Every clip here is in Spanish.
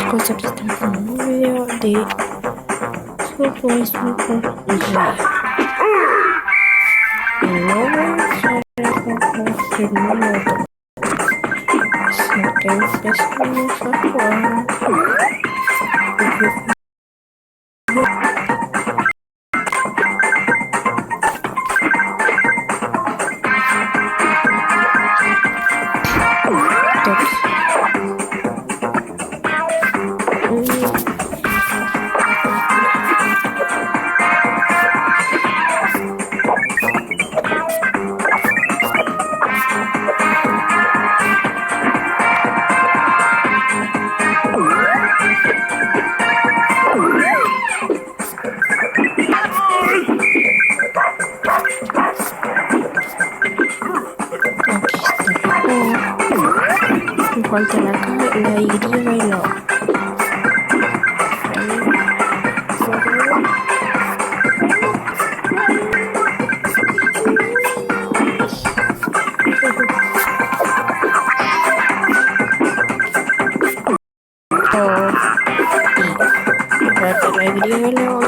cosa que están con un video de super y no voy a usar el número. Así que empezamos a jugar. Falta la Y y la O. La Y y la O.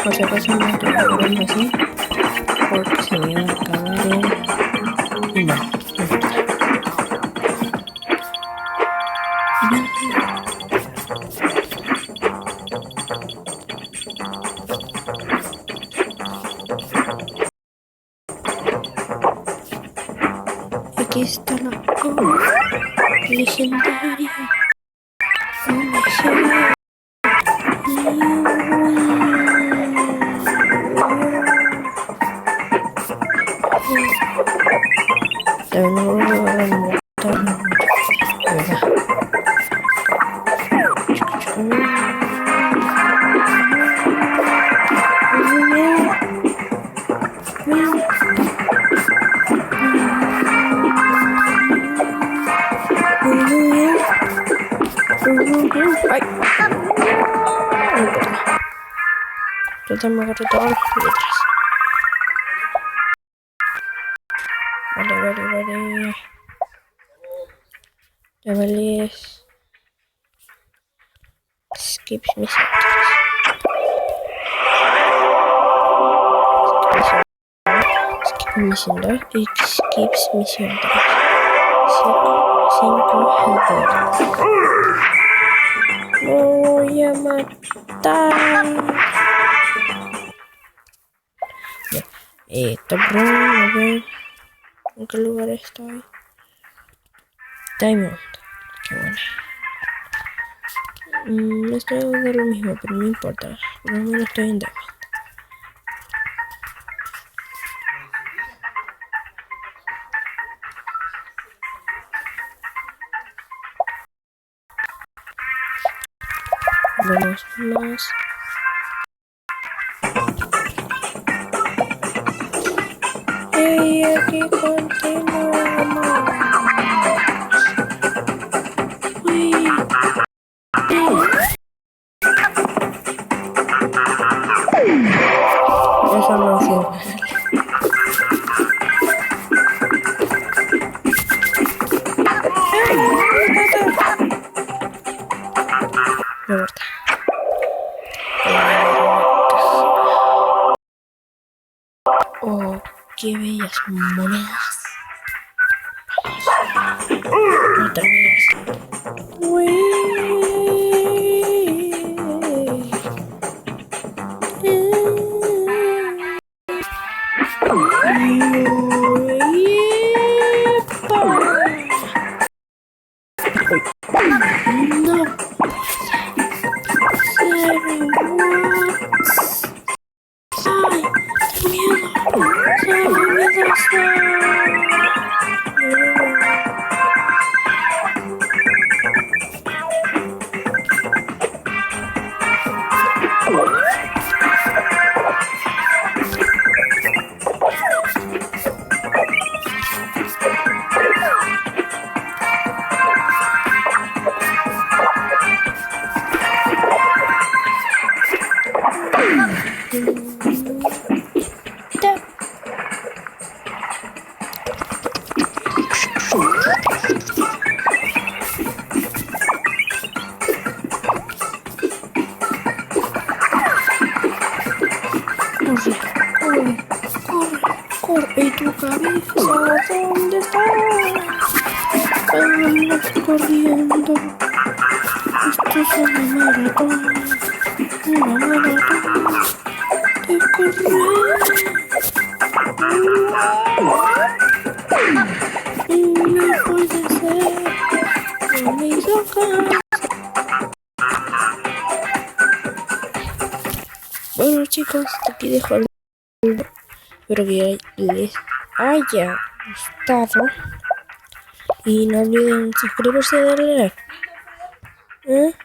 Por si acaso no estoy grabando así, porque se me va a acabar el... No, aquí está la O legendaria. Ay, yo me agarré todas las letras. Vale. Ya vale. Skip misión 3. Skip misión 2 y skip misión 3. 5 voy a matar. Top Run, a ver en qué lugar estoy. Diamond, qué bueno. Estoy de lo mismo, pero no importa. Por lo menos estoy en Diamond. Vamos más. Y aquí continuamos. Eso no sirve. Me gusta. Oh, qué bellas monedas. Otra vez. No. Corre, ¿y tu cabeza dónde está? Vamos corriendo. Esto es una maratón de correr. Y no puede ser, no me hizo caso. Bueno chicos, aquí dejo el video. Espero que les haya gustado. Y no olviden suscribirse y darle like.